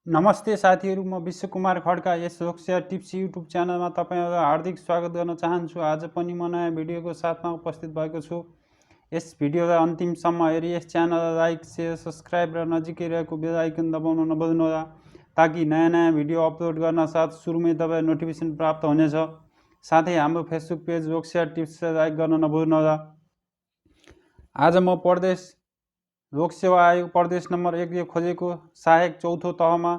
नमस्ते साथीहरू, म विश्वकुमार खड्का यस सुरक्षा टिप्स युट्युब च्यानलमा तपाईँहरूलाई हार्दिक स्वागत गर्न चाहन्छु। आज पनि म नयाँ भिडियोको साथमा उपस्थित भएको छु। यस भिडियोलाई अन्तिमसम्म हेरी यस च्यानललाई लाइक, सेयर, सब्सक्राइब र नजिकै रहेको बेल आइकन दबाउन नभुल्नुहोला, ताकि नयाँ भिडियो अपलोड गर्न साथ सुरुमै तपाईँ नोटिफिकेसन प्राप्त हुनेछ। साथै हाम्रो फेसबुक पेज सुरक्षा टिप्सलाई लाइक गर्न नभुल्नुहोला। आज म प्रदेश लोक सेवा आयोग प्रदेश नम्बर 1 खोजेको सहायक चौथो तहमा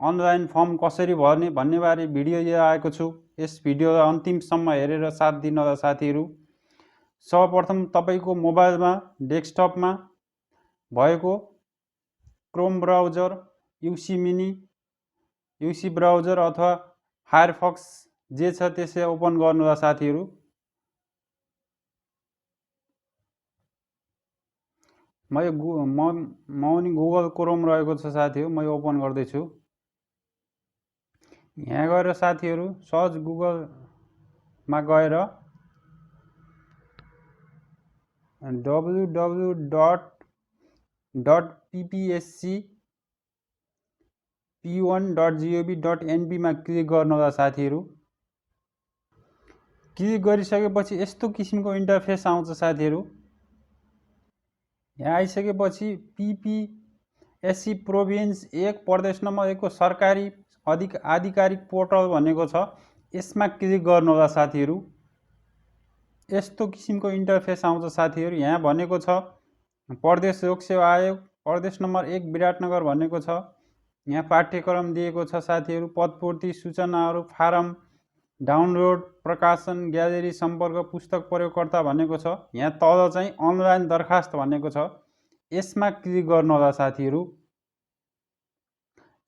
अनलाइन फर्म कसरी भर्ने भन्नेबारे भिडियो लिएर आएको छु। यस भिडियोलाई अन्तिमसम्म हेरेर साथ दिनुहोला साथीहरू। सर्वप्रथम तपाईँको मोबाइलमा डेस्कटपमा भएको क्रोम ब्राउजर, युसी मिनी, युसी ब्राउजर अथवा फायरफक्स जे छ त्यसलाई ओपन गर्नुहोला साथीहरू। म गुगल क्रोम रहेको छ साथीहरू, म ओपन गर्दैछु। यहाँ गएर साथीहरू सर्च गुगलमा गएर www.ppscp1.gov.np मा क्लिक गर्नुहोला साथीहरू। क्लिक गरिसकेपछि यस्तो किसिमको इन्टरफेस आउँछ साथीहरू। यहाँ आइसकेपछि पीपीएससी प्रोभिन्स 1 प्रदेश नम्बर 1 को सरकारी आधिकारिक पोर्टल भनेको छ, यसमा क्लिक गर्नुहोला साथीहरू। यस्तो किसिमको इन्टरफेस आउँछ साथीहरू। यहाँ भनेको छ प्रदेश लोक सेवा आयोग प्रदेश नम्बर 1 विराटनगर भनेको छ। यहाँ पाठ्यक्रम दिएको छ साथीहरू। पदपूर्ति, सूचनाहरू, फारम डाउनलोड, प्रकाशन, ग्यालेरी, सम्पर्क, पुस्तक प्रयोगकर्ता भनेको छ। यहाँ तल चाहिँ अनलाइन दरखास्त भनेको छ, यसमा क्लिक गर्नुहोला साथीहरू।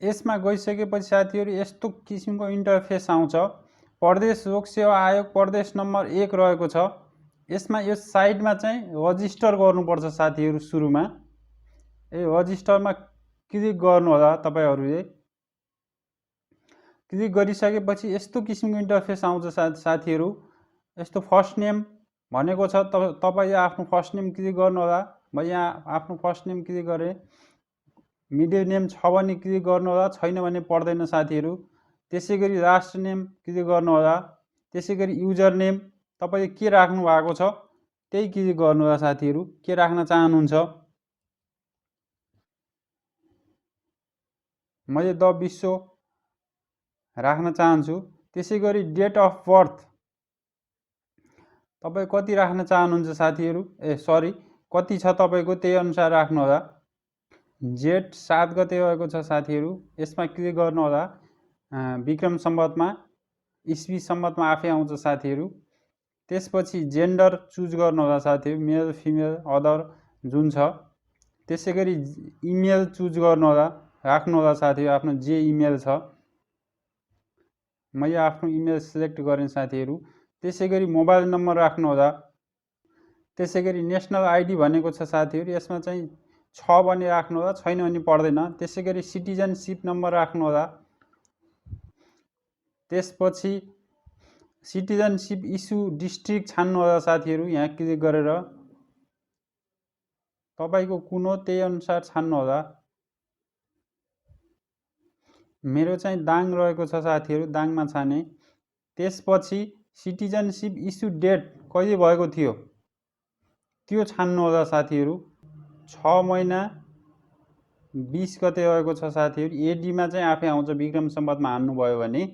यसमा गइसकेपछि साथीहरू यस्तो किसिमको इन्टरफेस आउँछ। प्रदेश लोक सेवा आयोग प्रदेश नम्बर 1 रहेको छ। यसमा यो साइडमा चाहिँ रजिस्टर गर्नुपर्छ साथीहरू। सुरुमा रजिस्टरमा क्लिक गर्नुहोला तपाईहरूले। क्लिक गरिसकेपछि यस्तो किसिमको इन्टरफेस आउँछ साथीहरू। यस्तो फर्स्ट नेम भनेको छ, तपाईले आफ्नो फर्स्ट नेम क्लिक गर्नुहोला। म यहाँ आफ्नो फर्स्ट नेम क्लिक गरेँ। मिडल नेम छ भने क्लिक गर्नुहोला, छैन भने पर्दैन साथीहरू। त्यसै गरी लास्ट नेम क्लिक गर्नुहोला। त्यसै गरी युजर नेम तपाईले के राख्नु भएको छ त्यही क्लिक गर्नुहोला साथीहरू, के राख्न चाहनुहुन्छ। मैले द विश्व राख्न चाहन्छु। त्यसै गरी डेट अफ बर्थ तपाईँ कति राख्न चाहनुहुन्छ साथीहरू, कति छ तपाईँको त्यही अनुसार राख्नुहोला। जेठ 7 गते रहेको छ साथीहरू, यसमा क्लिक गर्नुहोला। विक्रम सम्वतमा, इस्वी सम्वतमा आफै आउँछ साथीहरू। त्यसपछि जेन्डर चुज गर्नुहोला साथीहरू, मेल, फिमेल, अदर जुन छ। त्यसै गरी इमेल चुज गर्नुहोला, राख्नुहोला साथीहरू आफ्नो जे इमेल छ। मैले आफ्नो इमेल सिलेक्ट गरेँ साथीहरू। त्यसै गरी मोबाइल नम्बर राख्नुहोला। त्यसै गरी नेसनल आइडी भनेको छ साथीहरू, यसमा चाहिँ छ भने राख्नुहोला, छैन भने पर्दैन। त्यसै गरी सिटिजनसिप नम्बर राख्नुहोला। त्यसपछि सिटिजनसिप इस्यु डिस्ट्रिक्ट छान्नुहोला साथीहरू। यहाँ क्लिक गरेर तपाईँको कुन हो त्यही अनुसार छान्नुहोला। मेरो चाहिँ दाङ रहेको छ साथीहरू, दाङमा छाने। त्यसपछि सिटिजनसिप इस्यु डेट कहिले भएको थियो त्यो छान्नुहोला साथीहरू। 6 महिना 20 गते रहेको छ साथीहरू। एडीमा चाहिँ आफै आउँछ, विक्रम सम्वतमा हान्नुभयो भने।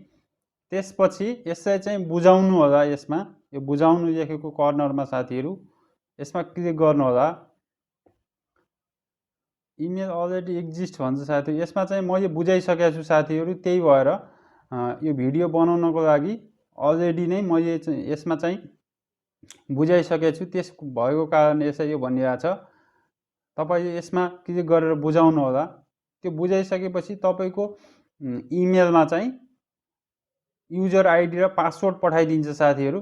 त्यसपछि यसलाई चाहिँ बुझाउनु होला। यसमा यो बुझाउनु लेखेको कर्नरमा साथीहरू, यसमा क्लिक गर्नुहोला। इमेल अलरेडी एक्जिस्ट भन्छ साथीहरू। यसमा चाहिँ मैले बुझाइसकेको छु साथीहरू, त्यही भएर यो भिडियो बनाउनको लागि अलरेडी नै मैले यसमा चाहिँ बुझाइसकेको छु। त्यस भएको कारण यसै यो भनिरहेको छ। तपाईले यसमा क्लिक गरेर बुझाउनु होला। त्यो बुझाइसकेपछि तपाईँको इमेलमा चाहिँ युजर आइडी र पासवर्ड पठाइदिन्छ साथीहरू।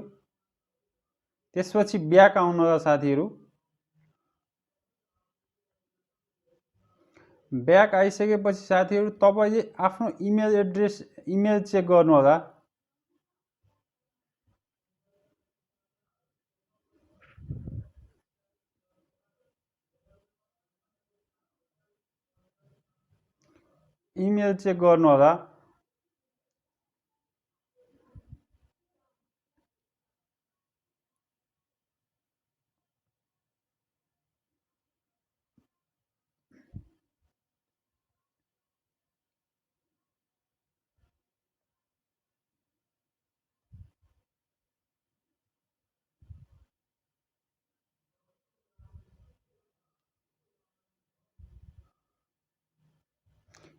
त्यसपछि ब्याक आउनु होला साथीहरू। ब्याक आइसकेपछि साथीहरू तपाईले आफ्नो इमेल एड्रेस इमेल चेक गर्नुहोला। इमेल चेक गर्नुहोला।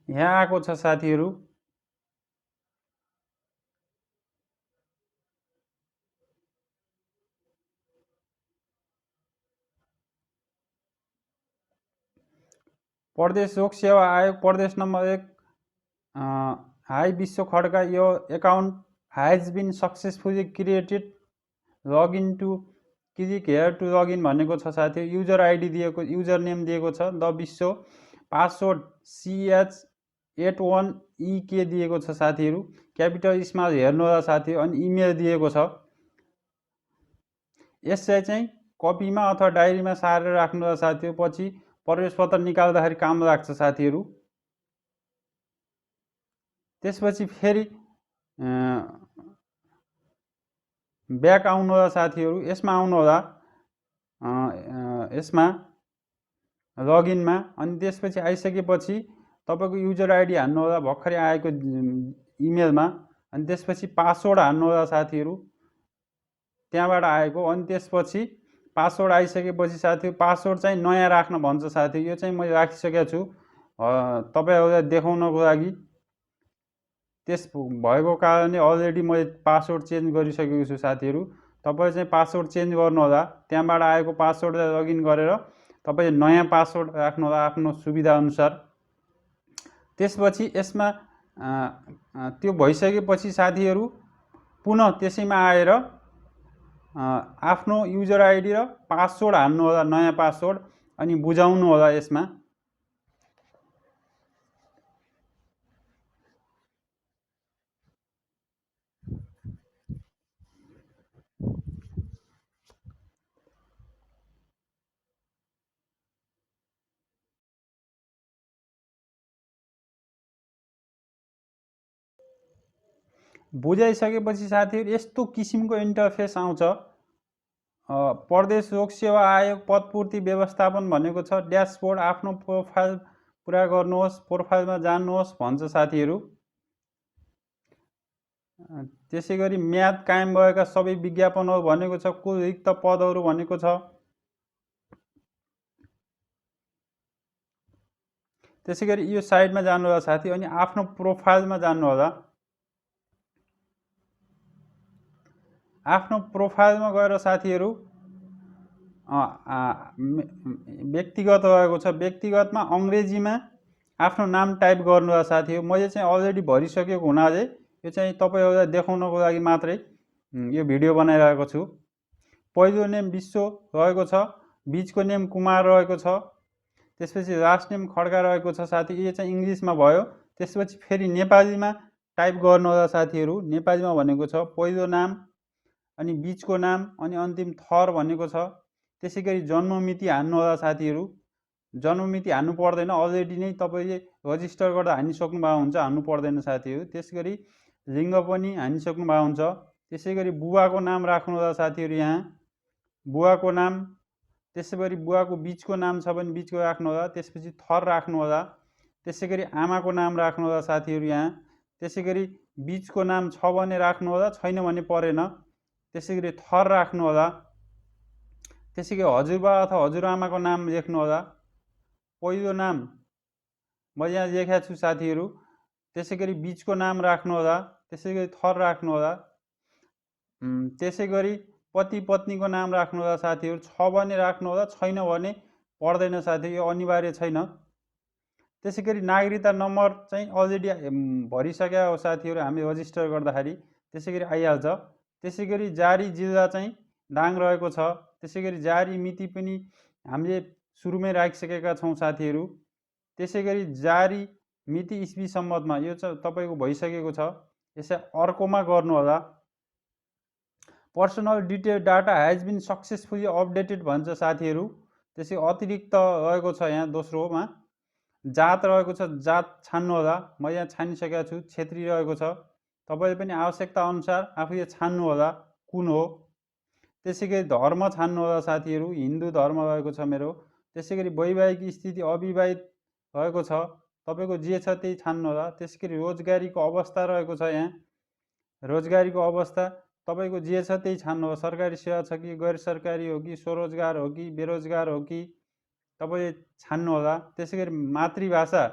यहाँ आएको छ साथीहरू। प्रदेश लोक सेवा आयोग प्रदेश नम्बर 1 हाई विश्व खड्का, यो account has been successfully created, login to click here to login भनेको छ साथी। युजर आइडी दिएको, युजर नेम दिएको छ द विश्व, पासवर्ड CH81EK दिएको छ साथीहरू। क्यापिटल स्मल हेर्नु होला साथीहरू। अनि इमेल दिएको छ। यसलाई चाहिँ कपीमा अथवा डायरीमा सारेर राख्नु होला साथीहरू। पछि प्रवेश पत्र निकाल्दाखेरि काम लाग्छ साथीहरू। त्यसपछि फेरि ब्याक आउनु होला साथीहरू। यसमा आउनु होला, यसमा लगइनमा। अनि त्यसपछि आइसकेपछि तपाईको युजर आइडी हान्नु होला भर्खरै आएको इमेलमा। अनि त्यसपछि पासवर्ड हान्नु होला साथीहरू, त्यहाँबाट आएको। अनि त्यसपछि पासवर्ड आइसकेपछि साथीहरू पासवर्ड चाहिँ नयाँ राख्न भन्छ साथी। यो चाहिँ मैले राखिसकेको छु तपाईहरुलाई देखाउनको लागि। त्यस भएको कारणले अलरेडी मैले पासवर्ड चेन्ज गरिसकेको छु साथीहरू। तपाईले चाहिँ पासवर्ड चेन्ज गर्नु होला। त्यहाँबाट आएको पासवर्डलाई लगइन गरेर तपाईले नयाँ पासवर्ड राख्नु होला आफ्नो सुविधा अनुसार। त्यसपछि यसमा त्यो भइसकेपछि साथीहरू पुनः त्यसैमा आएर आफ्नो युजर आइडी र पासवर्ड हान्नु होला, नयाँ पासवर्ड। अनि बुझाउनु होला। यसमा बुझाइसकेपछि साथीहरू यस्तो किसिमको इन्टरफेस आउँछ। प्रदेश लोक सेवा आयोग पदपूर्ति व्यवस्थापन भनेको छ। ड्यासबोर्ड, आफ्नो प्रोफाइल पुरा गर्नुहोस्, प्रोफाइलमा जानुहोस् भन्छ साथीहरू। त्यसैगरी म्याद कायम भएका सबै विज्ञापनहरू भनेको छ। कुल रिक्त पदहरू भनेको छ। त्यसैगरी यो साइडमा जानु होला साथी। अनि आफ्नो प्रोफाइलमा जानु होला। आफ्नो प्रोफाइलमा गएर साथीहरू व्यक्तिगत रहेको छ। व्यक्तिगतमा अङ्ग्रेजीमा आफ्नो नाम टाइप गर्नु होला साथीहरू। मैले चाहिँ अलरेडी भरिसकेको हुनाले यो चाहिँ तपाईहरुलाई देखाउनको लागि मात्रै यो भिडियो बनाइरहेको छु। पहिलो नेम विश्व रहेको छ, बीचको नेम कुमार रहेको छ, त्यसपछि लास्ट नेम खड्का रहेको छ साथी। यो चाहिँ इङ्ग्लिसमा भयो। त्यसपछि फेरि नेपालीमा टाइप गर्नु होला साथीहरू। नेपालीमा भनेको छ पहिलो नाम, अनि बीचको नाम, अनि अन्तिम थर भनेको छ। त्यसैगरी जन्ममिति हान्नु होला साथीहरू। जन्ममिति हान्नु पर्दैन, अलरेडी नै तपाईले रजिस्टर गर्दा हानिसक्नु भएको हुन्छ, हान्नु पर्दैन साथीहरू। त्यसगरी लिङ्ग पनि हानिसक्नु भएको हुन्छ। त्यसैगरी बुवाको नाम राख्नु होला साथीहरू। यहाँ बुवाको नाम, त्यसैगरी बुवाको बीचको नाम छ भने बीचको राख्नु होला। त्यसपछि थर राख्नु होला। त्यसैगरी आमाको नाम राख्नु होला साथीहरू यहाँ। त्यसैगरी बीचको नाम छ भने राख्नु होला, छैन भने परेन। त्यसैगरी थर राख्नु होला। त्यसैगरी हजुरबा अथवा हजुरआमाको नाम लेख्नु होला। पहिलो नाम मैले यहाँ लेखेको छु साथीहरू। त्यसैगरी बीचको नाम राख्नु होला। त्यसैगरी थर राख्नु होला। त्यसैगरी पति पत्नीको नाम राख्नु होला साथीहरू। छ भने राख्नु होला, छैन भने पर्दैन साथी, यो अनिवार्य छैन। त्यसैगरी नागरिकता नम्बर चाहिँ अलरेडी भरिसकेका हो साथीहरू हामी रजिस्टर गर्दाखेरि, त्यसैगरी आइहाल्छ। त्यसैगरी जारी जिल्ला चाहिँ दाङ रहेको छ। त्यसैगरी जारी मिति पनि हामीले सुरुमै राखिसकेका छौँ साथीहरू। त्यसैगरी जारी मिति इस्वी सम्मतमा यो चाहिँ तपाईको भइसकेको छ। यसै अर्कोमा गर्नु होला। Personal detail data has been successfully updated भन्छ साथीहरू। त्यसै अतिरिक्त रहेको छ यहाँ दोस्रोमा। जात रहेको छ, जात छान्नुहोला। म यहाँ छानिसकेको छु, क्षेत्री रहेको छ। तपाईँले पनि आवश्यकता अनुसार आफूले छान्नुहोला कुन हो। त्यसै गरी धर्म छान्नुहोला साथीहरू, हिन्दू धर्म रहेको छ मेरो। त्यसै गरी वैवाहिक स्थिति अविवाहित रहेको छ, तपाईँको जे छ त्यही छान्नुहोला। त्यसै गरी रोजगारीको अवस्था रहेको छ, यहाँ रोजगारीको अवस्था तपाईँको जे छ त्यही छान्नुहोला। सरकारी सेवा छ कि गैर सरकारी हो कि स्वरोजगार हो कि बेरोजगार हो कि तपाईँले छान्नुहोला। त्यसै गरी मातृभाषा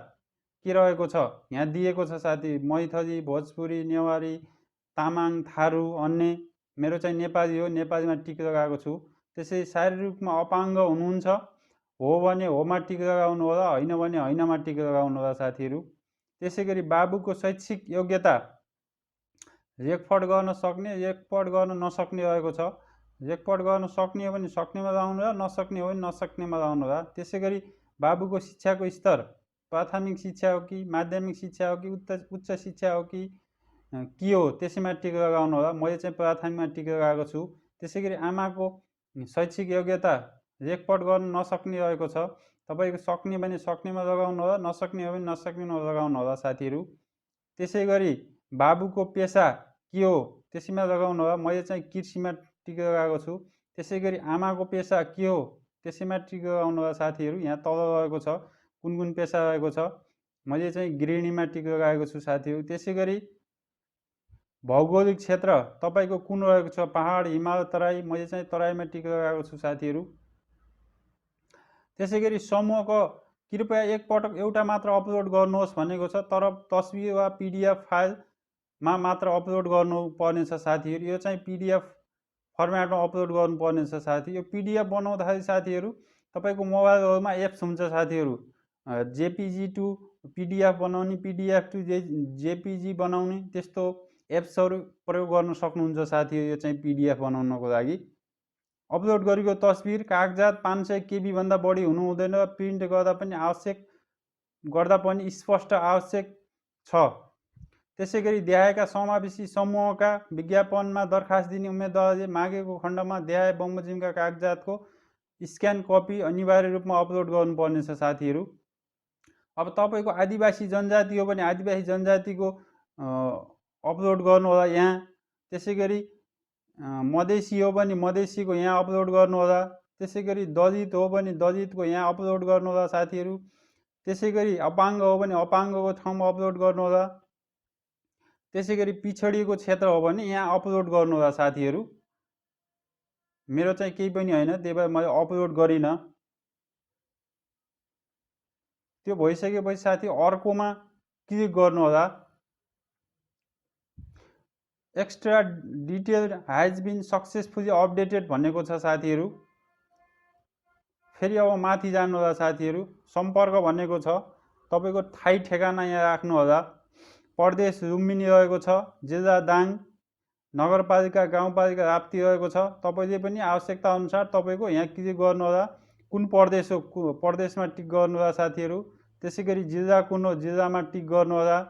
के रहेको छ यहाँ दिएको छ साथी, मैथली, भोजपुरी, नेवारी, तामाङ, थारू, अन्य। मेरो चाहिँ नेपाली हो, नेपालीमा टिक लगाएको छु। त्यसै शारीरिक रूपमा अपाङ्ग हुनुहुन्छ हो भने होमा टिक लगाउनु होला, होइन भने होइनमा टिक लगाउनु होला साथीहरू। त्यसै गरी बाबुको शैक्षिक योग्यता रेकफर्ड गर्न सक्ने, रेकफर्ड गर्न नसक्ने रहेको छ। रेकफर्ड गर्न सक्ने हो भने सक्नेमा लगाउनु होला, नसक्ने हो भने नसक्नेमा लगाउनु होला। त्यसै गरी बाबुको शिक्षाको स्तर प्राथमिक शिक्षा हो कि माध्यमिक शिक्षा हो कि उच्च शिक्षा हो कि के हो त्यसैमा टिक लगाउनु होला। मैले चाहिँ प्राथमिकमा टिक लगाएको छु। त्यसै गरी आमाको शैक्षिक योग्यता रेकफर्ड गर्न नसक्ने रहेको छ। तपाईँको सक्ने भने सक्नेमा लगाउनु होला, नसक्ने हो भने नसक्नेमा लगाउनु होला साथीहरू। त्यसै गरी बाबुको पेसा के हो त्यसैमा लगाउनु होला। मैले चाहिँ कृषिमा टिक लगाएको छु। त्यसै गरी आमाको पेसा के हो त्यसैमा टिक लगाउनु होला साथीहरू। यहाँ तल रहेको छ कुन कुन पेसा रहेको छ, मैले चाहिँ गृहिणीमा टिक लगाएको छु साथीहरू। त्यसै गरी भौगोलिक क्षेत्र तपाईँको कुन रहेको छ, पहाड, हिमाल, तराई, मैले चाहिँ तराईमा टिक लगाएको छु साथीहरू। त्यसै गरी समूहको कृपया एकपटक एउटा मात्र अपलोड गर्नुहोस् भनेको छ, तर तस्बिर वा पिडिएफ फाइलमा मात्र अपलोड गर्नुपर्नेछ साथीहरू। यो चाहिँ पिडिएफ फर्मेटमा अपलोड गर्नुपर्नेछ साथी। यो पिडिएफ बनाउँदाखेरि साथीहरू तपाईँको मोबाइलहरूमा एप्स हुन्छ साथीहरू, जेपिजी टु पिडिएफ बनाउने, पिडिएफ टु जेपिजी बनाउने, त्यस्तो एप्सहरू प्रयोग गर्न सक्नुहुन्छ साथीहरू। यो चाहिँ पिडिएफ बनाउनको लागि अपलोड गरेको तस्बिर कागजात 500 KB भन्दा बढी हुनु हुँदैन। प्रिन्ट गर्दा पनि स्पष्ट आवश्यक छ। त्यसै गरी देखाएका समावेशी समूहका विज्ञापनमा दरखास्त दिने उम्मेदवारले मागेको खण्डमा देखाए बमोजिमका कागजातको स्क्यान कपी अनिवार्य रूपमा अपलोड गर्नुपर्नेछ साथीहरू। अब तपाईँको आदिवासी जनजाति हो भने आदिवासी जनजातिको अपलोड गर्नु होला यहाँ। त्यसै गरी मधेसी हो भने मधेसीको यहाँ अपलोड गर्नु होला। त्यसै गरी दलित हो भने दलितको यहाँ अपलोड गर्नु होला साथीहरू। त्यसै गरी अपाङ्ग हो भने अपाङ्गको ठाउँमा अपलोड गर्नु होला। त्यसै गरी पिछडिएको क्षेत्र हो भने यहाँ अपलोड गर्नु होला साथीहरू। मेरो चाहिँ केही पनि होइन, त्यही भएर मैले अपलोड गरिनँ। त्यो भइसकेपछि साथी अर्कोमा क्लिक गर्नु होला। Extra detail has been successfully updated भनेको छ साथीहरू। फेरि अब माथि जानु होला साथीहरू। सम्पर्क भनेको छ, तपाईँको ठाई ठेगाना यहाँ राख्नु होला। प्रदेश लुम्बिनी रहेको छ, जिल्ला दाङ, नगरपालिका गाउँपालिका राप्ती रहेको छ। तपाईँले पनि आवश्यकता अनुसार तपाईँको यहाँ क्लिक गर्नु होला, कुन प्रदेश हो प्रदेशमा टिक गर्नु होला साथीहरू। त्यसै गरी जिल्ला कुन हो जिल्लामा टिक गर्नु होला।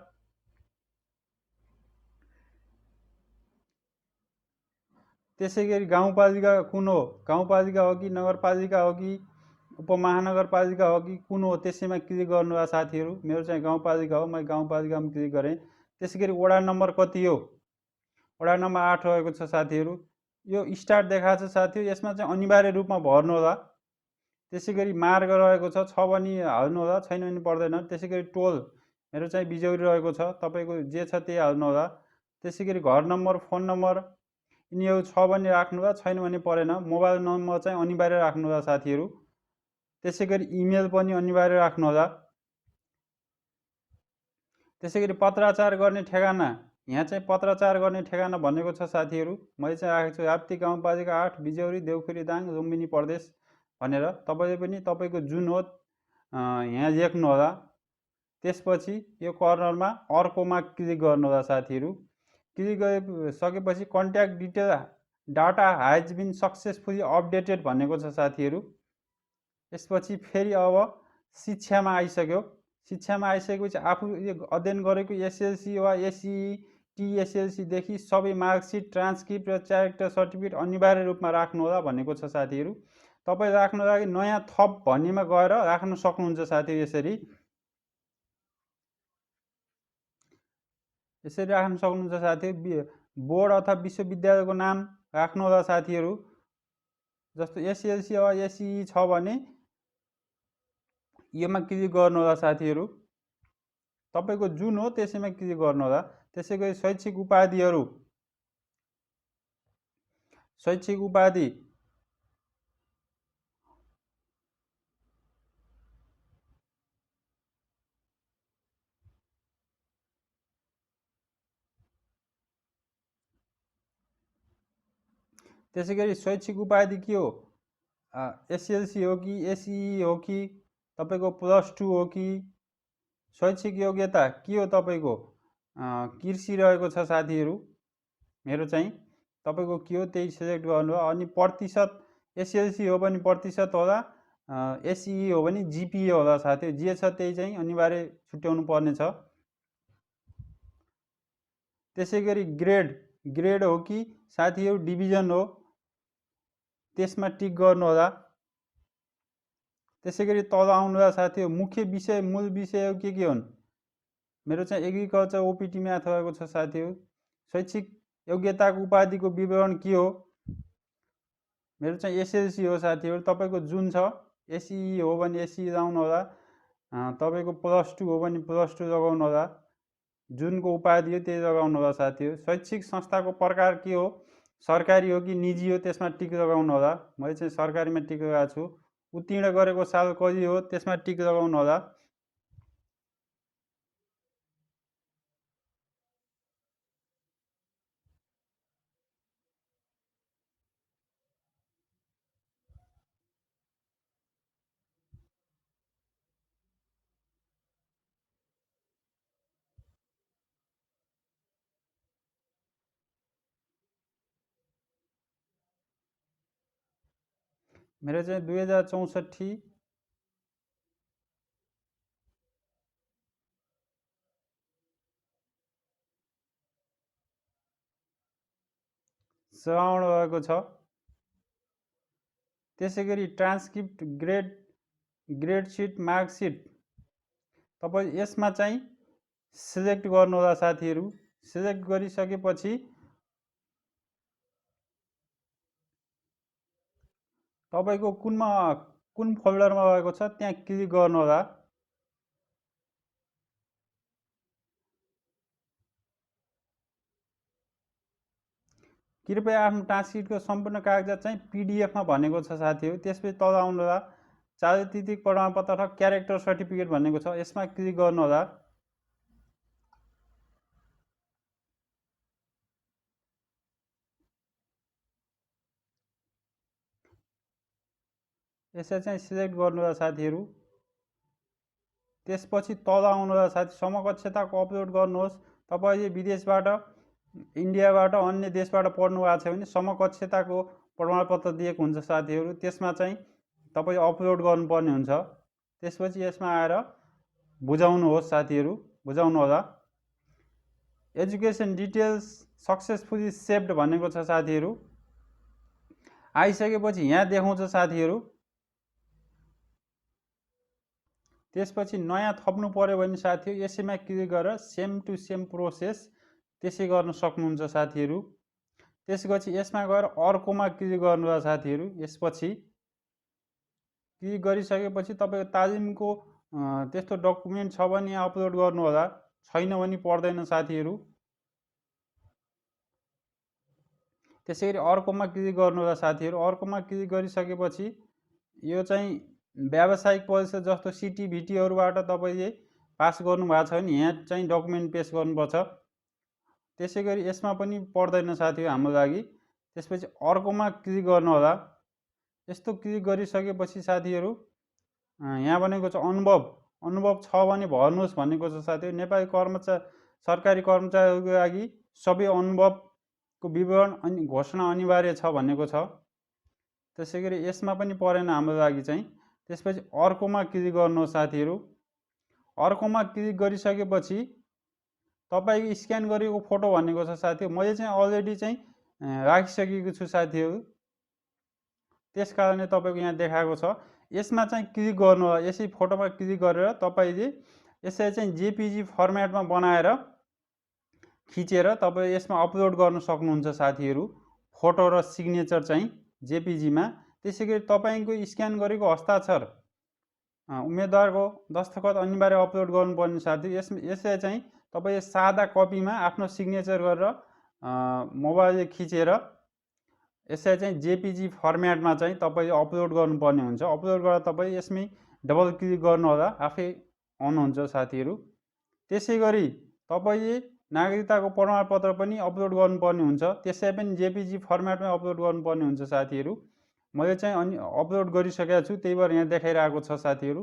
त्यसै गरी गाउँपालिका कुन हो, गाउँपालिका हो कि नगरपालिका हो कि उपमहानगरपालिका हो कि कुन हो त्यसैमा क्लिक गर्नु होला साथीहरू। मेरो चाहिँ गाउँपालिका हो, मैले गाउँपालिकामा क्लिक गरेँ। त्यसै गरी वडा नम्बर कति हो, वडा नम्बर 8 रहेको छ साथीहरू। यो स्टार्ट देखाएको छ साथीहरू, यसमा चाहिँ अनिवार्य रूपमा भर्नु होला। त्यसै गरी मार्ग रहेको छ भने हाल्नु होला, छैन भने पर्दैन। त्यसै गरी टोल मेरो चाहिँ बिजौरी रहेको छ, तपाईँको जे छ त्यही हाल्नु होला। त्यसै गरी घर नम्बर, फोन नम्बर यिनीहरू छ भने राख्नु होला, छैन भने परेन। मोबाइल नम्बर चाहिँ अनिवार्य राख्नु होला साथीहरू। त्यसै गरी इमेल पनि अनिवार्य राख्नु होला। त्यसै गरी पत्राचार गर्ने ठेगाना, यहाँ चाहिँ पत्राचार गर्ने ठेगाना भनेको छ साथीहरू। मैले चाहिँ राखेको छु राप्ती गाउँपालिका 8, बिजौरी, देउखुरी दाङ, लुम्बिनी प्रदेश भनेर। तपाईँले पनि तपाईँको जुन हो यहाँ लेख्नु होला। त्यसपछि यो कर्नरमा अर्कोमा क्लिक गर्नु होला साथीहरू। क्लिक गरिसकेपछि contact detail data has been successfully updated भनेको छ साथीहरू। यसपछि फेरि अब शिक्षामा आइसक्यो। शिक्षामा आइसकेपछि आफूले अध्ययन गरेको एसएलसी वा एसई, टिएसएलसीदेखि सबै मार्कसिट, ट्रान्सक्रिप्ट र क्यारेक्टर सर्टिफिकेट अनिवार्य रूपमा राख्नु होला भनेको छ साथीहरू। तपाईँ राख्नु लागि नयाँ थप भन्नेमा गएर राख्न सक्नुहुन्छ साथीहरू। यसरी यसरी राख्न सक्नुहुन्छ साथीहरू। बोर्ड अथवा विश्वविद्यालयको नाम राख्नुहोला साथीहरू। जस्तो एसएलसी वा एसई छ भने योमा क्लिक गर्नुहोला साथीहरू। तपाईको जुन हो त्यसैमा क्लिक गर्नुहोला। त्यसैगरी शैक्षिक उपाधिहरू, शैक्षिक उपाधि त्यसैगरी शैक्षिक उपाधि के हो, एसएलसी हो कि एसई हो कि तपाईको +2 हो कि शैक्षिक योग्यता के हो तपाईको कृषि रहेको छ साथीहरू। मेरो चाहिँ तपाईको के हो त्यही सिलेक्ट गर्नु। अनि प्रतिशत एसएलसी हो भने प्रतिशत होला, एसई हो भने जिपिए होला साथीहरू। जे छ त्यही चाहिँ अनिवार्य छुट्याउनु पर्ने छ। त्यसैगरी ग्रेड हो कि साथीहरू डिभिजन हो त्यसमा टिक गर्नु होला। त्यसैगरी तल आउनुहोला साथीहरू। मुख्य विषय मूल विषय के हुन्। मेरो चाहिँ एग्रिकल्चर ओपिटी म्याथ रहेको छ साथीहरू। शैक्षिक योग्यताको उपाधिको विवरण के हो, मेरो चाहिँ एसएलसी हो साथीहरू। तपाईको जुन छ एसई हो भने एसई लगाउनु होला, तपाईको +2 हो भने +2 लगाउनु होला, जुनको उपाधि हो त्यही लगाउनु होला साथीहरू। शैक्षिक संस्थाको प्रकार के हो, सरकारी हो कि निजी हो त्यसमा टिक लगाउनु होला। मैले चाहिँ सरकारीमा टिक लगाएको छु। उत्तीर्ण गरेको साल कति हो त्यसमा टिक लगाउनु होला। मेरो चाहिँ 2064 श्रावण भएको छ। त्यसैगरी ट्रान्सक्रिप्ट, ग्रेड सिट, मार्कसिट तपाईँ यसमा चाहिँ सिलेक्ट गर्नुहोला साथीहरू। सिलेक्ट गरिसकेपछि तपाईको कुन फोल्डरमा भएको छ त्यहाँ क्लिक गर्नुहोला। कृपया आफ्नो ट्रान्सक्रिप्टको सम्पूर्ण कागजात चाहिँ पिडिएफमा भनेको छ साथीहरू। त्यसपछि तल आउनुहोला। चालितीतिक प्रमाणपत्र अथवा क्यारेक्टर सर्टिफिकेट भनेको छ, यसमा क्लिक गर्नुहोला। यसलाई चाहिँ सिलेक्ट गर्नुहोला साथीहरू। त्यसपछि तल आउनुहोला साथी। समकक्षताको अपलोड गर्नुहोस्। तपाईले विदेशबाट, इन्डियाबाट, अन्य देशबाट पढ्नु भएको छ भने समकक्षताको प्रमाणपत्र दिएको हुन्छ साथीहरू। त्यसमा चाहिँ तपाईँ अपलोड गर्नुपर्ने हुन्छ। त्यसपछि यसमा आएर बुझाउनुहोस् साथीहरू, बुझाउनु होला। एजुकेसन डिटेल्स सक्सेसफुली सेभ्ड भनेको छ साथीहरू। आइसकेपछि यहाँ देखाउँछ साथीहरू। त्यसपछि नयाँ थप्नु पर्यो भने साथीहरू यसैमा क्लिक गरेर सेम टु सेम प्रोसेस त्यसै गर्न सक्नुहुन्छ साथीहरू। त्यसपछि यसमा गएर अर्कोमा क्लिक गर्नु होला साथीहरू। यसपछि क्लिक गरिसकेपछि तपाईको तालिमको त्यस्तो डकुमेन्ट छ भने यहाँ अपलोड गर्नु होला, छैन भने पर्दैन साथीहरू। त्यसैगरी अर्कोमा क्लिक गर्नु होला साथीहरू। अर्कोमा क्लिक गरिसकेपछि यो चाहिँ व्यावसायिक परीक्षा जस्तो सिटिभिटीहरूबाट तपाईले पास गर्नुभएको छ भने यहाँ चाहिँ डकुमेन्ट पेश गर्नुपर्छ। त्यसैगरी यसमा पनि पर्दैन साथीहरू हाम्रो लागि। त्यसपछि अर्कोमा क्लिक गर्नु होला। यस्तो क्लिक गरिसकेपछि साथीहरू यहाँ भनेको छ अनुभव छ भने भर्नुहोस् भनेको छ साथीहरू। नेपाली सरकारी कर्मचारीहरूको लागि सबै अनुभवको विवरण घोषणा अनिवार्य छ भनेको छ। त्यसैगरी यसमा पनि परेन हाम्रो लागि चाहिँ। त्यसपछि अर्कोमा क्लिक गर्नुहोस् साथीहरू। अर्कोमा क्लिक गरिसकेपछि तपाईको स्क्यान गरेको फोटो भनेको छ साथीहरू। मैले चाहिँ अलरेडी चाहिँ राखिसकेको छु साथीहरू, त्यस कारणले तपाईको यहाँ देखाएको छ। यसमा चाहिँ क्लिक गर्नु होला। यसै फोटोमा क्लिक गरेर तपाईले यसलाई चाहिँ जेपीजी फर्मेटमा बनाएर खिचेर तपाईँ यसमा अपलोड गर्न सक्नुहुन्छ साथीहरू, फोटो र सिग्नेचर चाहिँ जेपिजीमा। त्यसै गरी तपाईँको स्क्यान गरेको हस्ताक्षर उम्मेदवारको दस्तखत अनिवार्य अपलोड गर्नुपर्ने साथी। यसलाई चाहिँ तपाईँ सादा कपीमा आफ्नो सिग्नेचर गरेर मोबाइलले खिचेर यसलाई चाहिँ जेपिजी फर्मेटमा चाहिँ तपाईँले अपलोड गर्नुपर्ने हुन्छ। अपलोड गरेर तपाईँ यसमै डबल क्लिक गर्नुहोला, आफै अन हुन्छ साथीहरू। त्यसै गरी तपाईँले नागरिकताको प्रमाणपत्र पनि अपलोड गर्नुपर्ने हुन्छ, त्यसलाई पनि जेपिजी फर्मेटमै अपलोड गर्नुपर्ने हुन्छ साथीहरू। मैले चाहिँ अपलोड गरिसकेको छु, त्यही भएर यहाँ देखाइरहेको छ साथीहरू।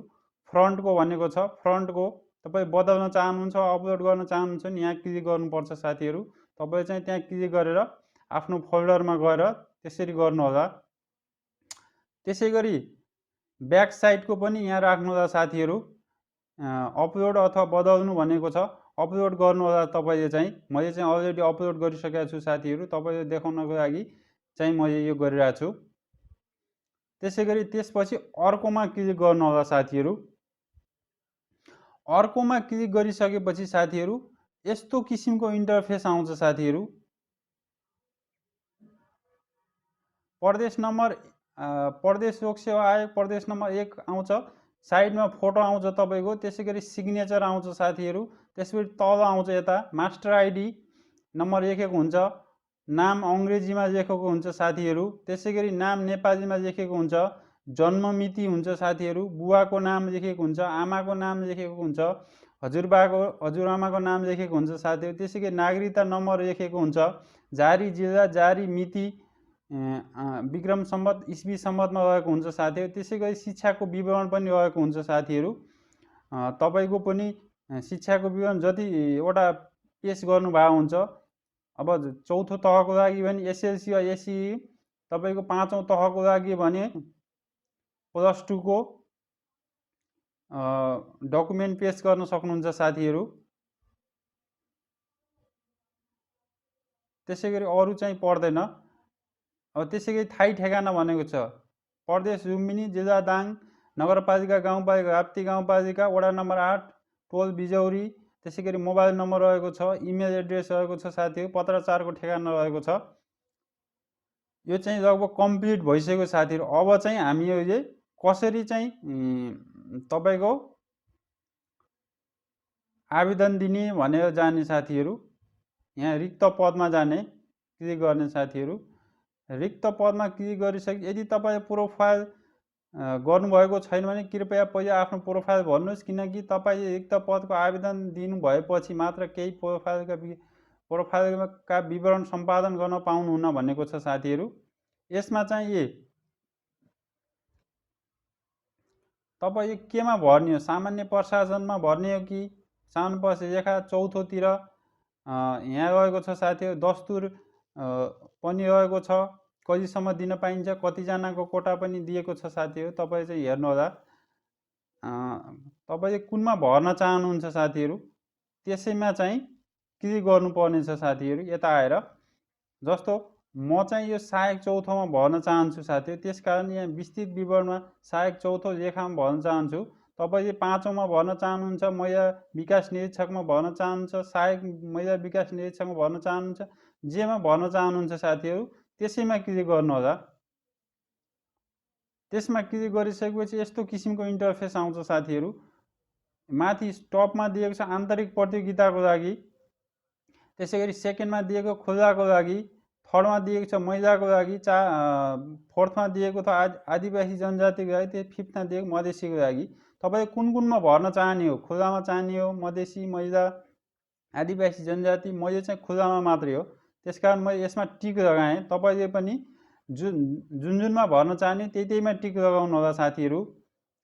फ्रन्टको भनेको छ, फ्रन्टको तपाईँ बदल्न चाहनुहुन्छ, अपलोड गर्न चाहनुहुन्छ नि यहाँ क्लिक गर्नुपर्छ साथीहरू। तपाईँ चाहिँ त्यहाँ क्लिक गरेर आफ्नो फोल्डरमा गएर त्यसरी गर्नुहोला। त्यसै गरी ब्याक साइडको पनि यहाँ राख्नुहोला साथीहरू। अपलोड अथवा बदल्नु भनेको छ, अपलोड गर्नुहोला तपाईँले चाहिँ। मैले चाहिँ अलरेडी अपलोड गरिसकेको छु साथीहरू, तपाईँले देखाउनको लागि चाहिँ मैले यो गरिरहेको छु। त्यसै गरी त्यसपछि अर्कोमा क्लिक गर्नुहोला साथीहरू। अर्कोमा क्लिक गरिसकेपछि साथीहरू यस्तो किसिमको इन्टरफेस आउँछ साथीहरू। प्रदेश नम्बर प्रदेश लोक सेवा आयोग प्रदेश नम्बर 1 आउँछ, साइडमा फोटो आउँछ तपाईँको। त्यसै गरी सिग्नेचर आउँछ साथीहरू। त्यसपछि तल आउँछ यता मास्टर आइडी नम्बर लेखेको हुन्छ, नाम अङ्ग्रेजीमा लेखेको हुन्छ साथीहरू। त्यसै गरी नाम नेपालीमा लेखेको हुन्छ, जन्म मिति हुन्छ साथीहरू, बुवाको नाम लेखेको हुन्छ, आमाको नाम लेखेको हुन्छ, हजुरआमाको नाम लेखेको हुन्छ साथीहरू। त्यसै गरी नागरिकता नम्बर लेखेको हुन्छ, जारी जिल्ला, जारी मिति विक्रम सम्वत इस्वी सम्वतमा रहेको हुन्छ साथीहरू। त्यसै गरी शिक्षाको विवरण पनि रहेको हुन्छ साथीहरू। तपाईँको पनि शिक्षाको विवरण जतिवटा पेस गर्नुभएको हुन्छ। अब चौथो तहको लागि भने एसएलसी वा एसई, तपाईँको 5औं तहको लागि भने +2 को डकुमेन्ट पेस गर्न सक्नुहुन्छ साथीहरू। त्यसै गरी अरू चाहिँ पर्दैन। अब त्यसै गरी थाई ठेगाना भनेको छ, प्रदेश लुम्बिनी, जिल्ला दाङ, नगरपालिका गाउँपालिका राप्ती गाउँपालिका, वडा नम्बर 8, टोल बिजौरी। त्यसै गरी मोबाइल नम्बर रहेको छ, इमेल एड्रेस रहेको छ साथीहरू, पत्राचारको ठेगाना रहेको छ। यो चाहिँ लगभग कम्प्लिट भइसक्यो साथीहरू। अब चाहिँ हामीले कसरी चाहिँ तपाईँको आवेदन दिने भनेर जाने साथीहरू। यहाँ रिक्त पदमा जाने, क्लिक गर्ने साथीहरू। रिक्त पदमा क्लिक गरिसके यदि तपाईँ प्रोफाइल गर्नुभएको छैन भने कृपया पहिला आफ्नो प्रोफाइल भर्नुहोस्, किनकि तपाईँले रिक्त पदको आवेदन दिनुभएपछि मात्र केही प्रोफाइलका विवरण सम्पादन गर्न पाउनुहुन्न भनेको छ साथीहरू। यसमा चाहिँ तपाईँ केमा भर्ने हो, सामान्य प्रशासनमा भर्ने हो कि सामान्य प्रशासन रेखा चौथोतिर यहाँ रहेको छ साथीहरू। दस्तुर पनि रहेको छ, कतिसम्म दिन पाइन्छ, कतिजनाको कोटा पनि दिएको छ साथीहरू। तपाईँ चाहिँ हेर्नुहोला तपाईँले कुनमा भर्न चाहनुहुन्छ साथीहरू, त्यसैमा चाहिँ क्लिक गर्नुपर्ने छ साथीहरू। यता आएर जस्तो म चाहिँ यो सहायक चौथोमा भर्न चाहन्छु साथीहरू, त्यसकारण यहाँ विस्तृत विवरणमा सहायक चौथो लेखामा भर्न चाहन्छु। तपाईँले 5औँमा भर्न चाहनुहुन्छ, महिला विकास निरीक्षकमा भर्न चाहनुहुन्छ, सहायक महिला विकास निरीक्षकमा भर्न चाहनुहुन्छ, जेमा भर्न चाहनुहुन्छ साथीहरू त्यसैमा क्लिक गर्नुहोला। त्यसमा क्लिक गरिसकेपछि यस्तो किसिमको इन्टरफेस आउँछ साथीहरू। माथि टपमा दिएको छ आन्तरिक प्रतियोगिताको लागि, त्यसै गरी सेकेन्डमा दिएको खुल्लाको लागि, थर्डमा दिएको छ महिलाको लागि, फोर्थमा दिएको छ आदिवासी जनजातिको लागि, त्यो फिफ्थमा दिएको मधेसीको लागि। तपाईँ कुनमा भर्न चाहने हो, खुल्लामा चाहने हो, मधेसी, महिला, आदिवासी जनजाति। मैले चाहिँ खुल्लामा मात्रै हो, त्यसकारण मैले यसमा टिक लगाएँ। तपाईँले पनि जुनमा भर्न चाहने त्यहीमा टिक लगाउनु होला साथीहरू।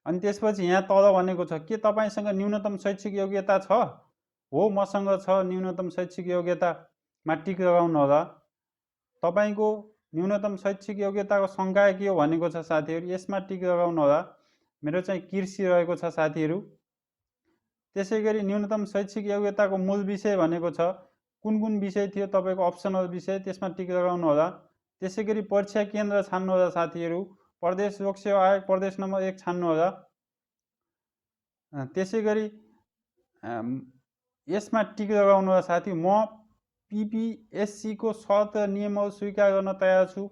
अनि त्यसपछि यहाँ तल भनेको छ के तपाईँसँग न्यूनतम शैक्षिक योग्यता छ? हो, मसँग छ न्यूनतम शैक्षिक योग्यतामा टिक लगाउनु होला। तपाईँको न्यूनतम शैक्षिक योग्यताको सङ्ख्या के हो भनेको छ साथीहरू, यसमा टिक लगाउनु होला। मेरो चाहिँ कृषि रहेको छ साथीहरू। त्यसै गरी न्यूनतम शैक्षिक योग्यताको मूल विषय भनेको छ, कुन विषय थियो तपाईँको अप्सनल विषय, त्यसमा टिक लगाउनु होला। त्यसै गरी परीक्षा केन्द्र छान्नु होला साथीहरू, प्रदेश लोक सेवा आयोग प्रदेश नम्बर 1 छान्नु होला। त्यसै गरी यसमा टिक लगाउनु होला साथी। म PPSC को शर्त नियमहरू स्वीकार गर्न तयार छु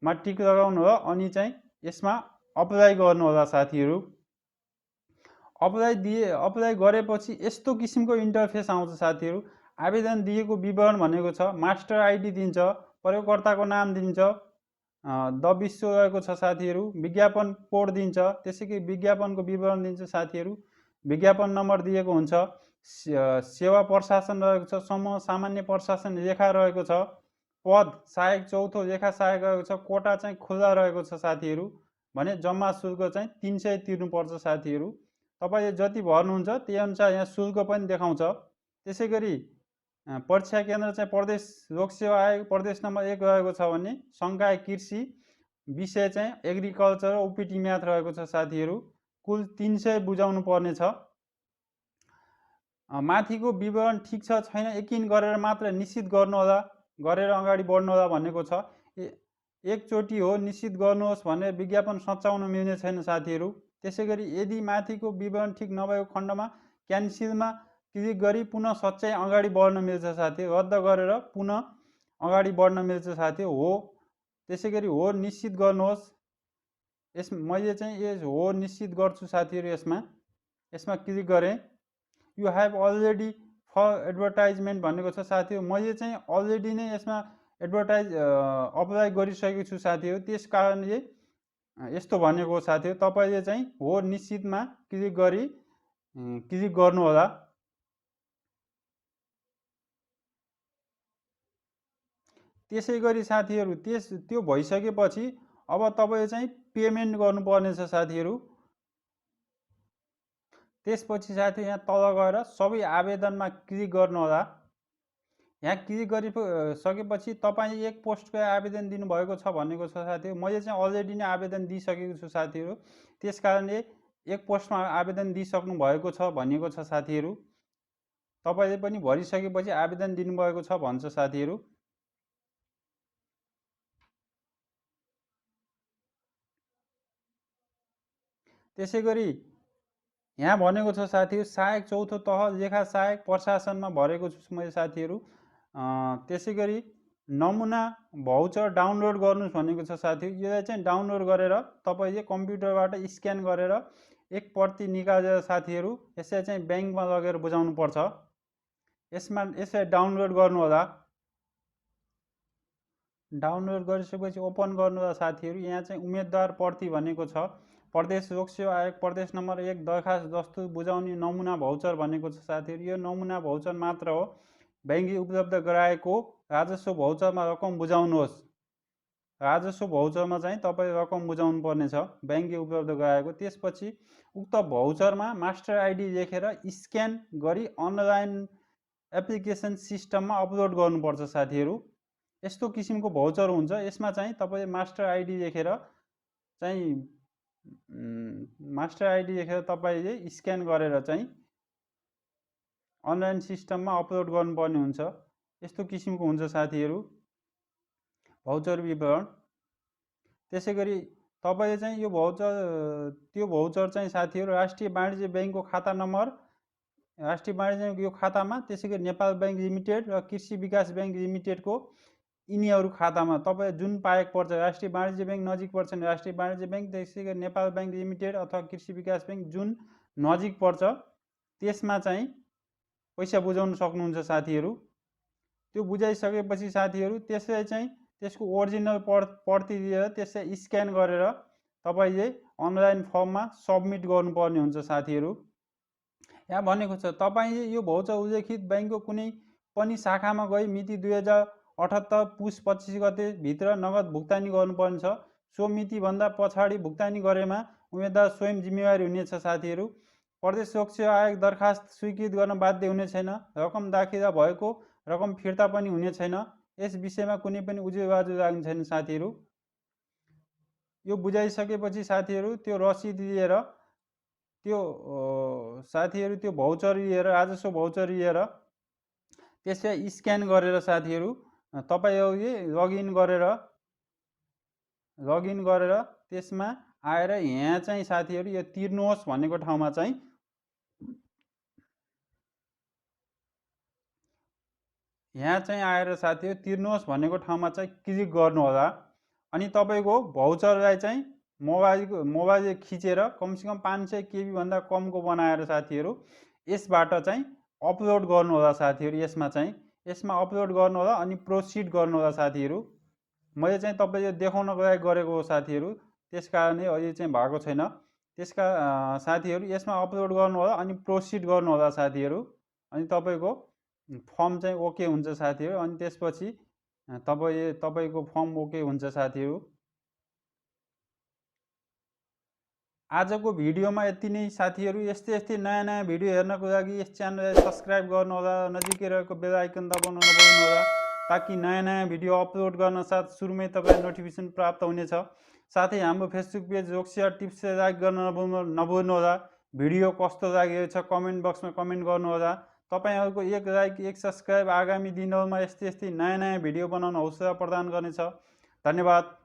मा टिक लगाउनु होला अनि चाहिँ यसमा अप्लाई गर्नु होला साथीहरू। अप्लाई गरेपछि यस्तो किसिमको इन्टरफेस आउँछ साथीहरू। आवेदन दिएको विवरण भनेको छ, मास्टर आइडी दिन्छ, प्रयोगकर्ताको नाम दिन्छ, द विश्व रहेको छ साथीहरू, विज्ञापन कोड दिन्छ, त्यसैगरी विज्ञापनको विवरण दिन्छ साथीहरू, विज्ञापन नम्बर दिएको हुन्छ, सेवा प्रशासन रहेको छ, समूह सामान्य प्रशासन रेखा रहेको छ, पद सहायक चौथो रेखा सहायक रहेको छ, कोटा चाहिँ खुल्ला रहेको छ साथीहरू। भने जम्मा शुल्क चाहिँ 300 तिर्नुपर्छ साथीहरू। तपाईँले जति भर्नुहुन्छ त्यही अनुसार यहाँ शुल्क पनि देखाउँछ। त्यसै गरी परीक्षा केन्द्र चाहिँ प्रदेश लोक सेवा आयोग प्रदेश नम्बर 1 रहेको छ भने संकाय कृषि विषय चाहिँ एग्रिकल्चर ओपिटी म्याथ रहेको छ साथीहरू। कुल 300 बुझाउनु पर्ने छ। माथिको विवरण ठिक छ छैन यकिन गरेर मात्र निश्चित गर्नुहोला, गरेर अगाडि बढ्नुहोला भनेको छ। एकचोटि हो निश्चित गर्नुहोस् भनेर विज्ञापन सच्याउन मिल्ने छैन साथीहरू। त्यसै गरी यदि माथिको विवरण ठिक नभएको खण्डमा क्यान्सिलमा क्लिक गरी पुनः सच्याइ अगाडि बढ्न मिल्छ साथी, रद्द गरेर पुनः अगाडि बढ्न मिल्छ साथी हो। त्यसै गरी हो निश्चित गर्नुहोस्। मैले चाहिँ हो निश्चित गर्छु साथीहरू। यसमा क्लिक गरेँ। You have already for advertisement भनेको छ साथीहरू। मैले चाहिँ अलरेडी नै यसमा अप्लाई गरिसकेको छु साथीहरू। त्यस कारणले यस्तो भनेको हो साथीहरू। तपाईँले चाहिँ हो निश्चितमा क्लिक गर्नु होला। त्यसै गरी साथीहरू त्यो भइसकेपछि अब तपाईले चाहिँ पेमेन्ट गर्नुपर्ने छ साथीहरू। त्यसपछि साथी यहाँ तल गएर सबै आवेदनमा क्लिक गर्नु होला। यहाँ क्लिक गरिसकेपछि तपाईँ एक पोस्टको आवेदन दिनुभएको छ भनेको छ साथीहरू। मैले चाहिँ अलरेडी नै आवेदन दिइसकेको छु साथीहरू। त्यस कारणले एक पोस्टमा आवेदन दिइसक्नु भएको छ भनेको छ साथीहरू। तपाईँले पनि भरिसकेपछि आवेदन दिनुभएको छ भन्छ साथीहरू। त्यसै गरी यहाँ भनेको छ साथीहरू सहायक चौथो तह लेखा सहायक प्रशासनमा भरेको छु मैले साथीहरू। त्यसै गरी नमुना भाउचर डाउनलोड गर्नुहोस् भनेको छ साथीहरू। यसलाई चाहिँ डाउनलोड गरेर तपाईँले कम्प्युटरबाट स्क्यान गरेर एक प्रति निकालेर साथीहरू यसलाई चाहिँ ब्याङ्कमा लगेर बुझाउनु पर्छ। यसलाई डाउनलोड गर्नु होला। डाउनलोड गरिसकेपछि ओपन गर्नु होला साथीहरू। यहाँ चाहिँ उम्मेदवार प्रति भनेको छ। प्रदेश लोक सेवा आयोग प्रदेश नम्बर 1 दरखास्त दस्तुर बुझाउने नमुना भाउचर भनेको छ साथीहरू। यो नमुना भाउचर मात्र हो। ब्याङ्कले उपलब्ध गराएको राजस्व भाउचरमा रकम बुझाउनुहोस्। राजस्व भाउचरमा चाहिँ तपाईँ रकम बुझाउनु पर्ने छ ब्याङ्कले उपलब्ध गराएको। त्यसपछि उक्त भाउचरमा मास्टर आइडी लेखेर स्क्यान गरी अनलाइन एप्लिकेसन सिस्टममा अपलोड गर्नुपर्छ साथीहरू। यस्तो किसिमको भाउचर हुन्छ। यसमा चाहिँ तपाईँले मास्टर आइडी लेखेर तपाईँले स्क्यान गरेर चाहिँ अनलाइन सिस्टममा अपलोड गर्नुपर्ने हुन्छ। यस्तो किसिमको हुन्छ साथीहरू भाउचर विवरण। त्यसै गरी तपाईँले चाहिँ त्यो भाउचर चाहिँ साथीहरू राष्ट्रिय वाणिज्य ब्याङ्कको खाता नम्बर, राष्ट्रिय वाणिज्य यो खातामा, त्यसै गरी नेपाल ब्याङ्क लिमिटेड र कृषि विकास ब्याङ्क लिमिटेडको यिनीहरू खातामा तपाईँ जुन पाएको पर्छ, राष्ट्रिय वाणिज्य ब्याङ्क नजिक पर्छ भने राष्ट्रिय वाणिज्य ब्याङ्क, त्यसै गरी नेपाल ब्याङ्क लिमिटेड अथवा कृषि विकास ब्याङ्क जुन नजिक पर्छ त्यसमा चाहिँ पैसा बुझाउन सक्नुहुन्छ साथीहरू। त्यो बुझाइसकेपछि साथीहरू त्यसलाई चाहिँ त्यसको ओरिजिनल प्रति लिएर त्यसलाई स्क्यान गरेर तपाईँले अनलाइन फर्ममा सबमिट गर्नुपर्ने हुन्छ साथीहरू। यहाँ भनेको छ तपाईँले यो भाउचर उल्लेखित ब्याङ्कको कुनै पनि शाखामा गई मिति 2078 पुस 25 गते भित्र नगद भुक्तानी गर्नुपर्ने छ। सो मितिभन्दा पछाडि भुक्तानी गरेमा उम्मेदवार स्वयं जिम्मेवारी हुनेछ साथीहरू। प्रदेश लोक सेवा आयोग दरखास्त स्वीकृत गर्न बाध्य हुने छैन। रकम दाखिला भएको रकम फिर्ता पनि हुने छैन। यस विषयमा कुनै पनि उजुरबाजु लाग्ने छैन साथीहरू। यो बुझाइसकेपछि साथीहरू त्यो रसिद लिएर त्यो भाउचर लिएर राजस्व भाउचर लिएर त्यसलाई स्क्यान गरेर साथीहरू तपाईँहरूले लगइन गरेर त्यसमा आएर यहाँ चाहिँ साथीहरू यो तिर्नुहोस् भनेको ठाउँमा चाहिँ यहाँ चाहिँ आएर साथीहरू तिर्नुहोस् भनेको ठाउँमा चाहिँ क्लिक गर्नुहोला। अनि तपाईँको भाउचरलाई चाहिँ मोबाइल खिचेर कमसेकम 500 KB भन्दा कमको बनाएर साथीहरू यसबाट चाहिँ अपलोड गर्नुहोला साथीहरू। यसमा अपलोड गर्नुहोला अनि प्रोसिड गर्नुहोला साथीहरू। मैले चाहिँ तपाईँले देखाउनको लागि गरेको हो साथीहरू, त्यस कारणले अहिले चाहिँ भएको छैन। त्यसका साथीहरू यसमा अपलोड गर्नुहोला अनि प्रोसिड गर्नुहोला साथीहरू। अनि तपाईँको फर्म चाहिँ ओके हुन्छ साथीहरू। अनि त्यसपछि तपाईँको फर्म ओके हुन्छ साथीहरू। आजको भिडियोमा यति नै साथीहरू। यस्तै नयाँ भिडियो हेर्नको लागि यस च्यानललाई सब्सक्राइब गर्नुहोला, नजिकै रहेको बेल आइकन दबाउन नभुल्नुहोला, ताकि नयाँ भिडियो अपलोड गर्न साथ सुरुमै तपाईँ नोटिफिकेसन प्राप्त हुनेछ। साथै हाम्रो फेसबुक पेज जोक्सिया टिप्स लाइक गर्न नभुल्नुहोला। भिडियो कस्तो लागेको छ कमेन्ट बक्समा कमेन्ट गर्नुहोला। तपाईँहरूको एक लाइक एक सब्सक्राइब आगामी दिनहरूमा यस्तै नयाँ भिडियो बनाउन हौसला प्रदान गर्नेछ। धन्यवाद।